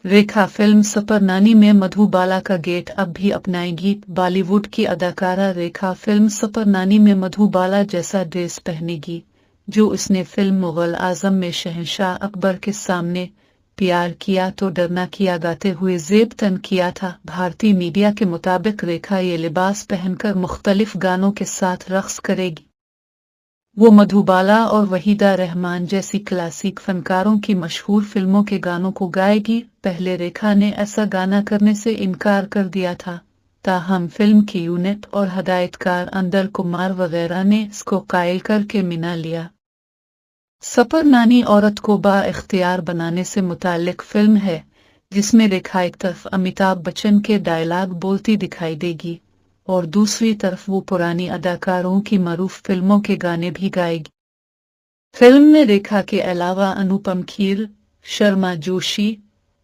रेखा film सपर नानी में मधुबाला का गेट अब भी अपनाएगी बॉलीवुड की अदाकारा रेखा फिल्म सपर नानी में मधुबाला जैसा ड्रेस पहनेगी जो उसने फिल्म मुगल आजम में शहंशाह अकबर के सामने प्यार किया तो डरना किया गाते हुए जेब तन किया था। भारतीय मीडिया के मुताबिक रेखा ये लिबास पहनकर मुख्तलिफ गानों के साथ रक्स करेगी। वो मधुबाला और वहीदा रहमान जैसी क्लासिक फनकारों की मशहूर फिल्मों के गानों को गाएगी। पहले रेखा ने ऐसा गाना करने से इनकार कर दिया था, ताहम फिल्म की यूनिट और हदायतकार अंदर कुमार वगैरह ने इसको कायल करके मिना लिया। सपर नानी औरत को बा-इख्तियार बनाने से मुताल्लिक फिल्म है जिसमें रेखा एक तरफ अमिताभ बच्चन के डायलॉग बोलती दिखाई देगी और दूसरी तरफ वो पुरानी अदाकारों की मरूफ फिल्मों के गाने भी गाएगी। फिल्म में रेखा के अलावा अनुपम खेर, शर्मा जोशी,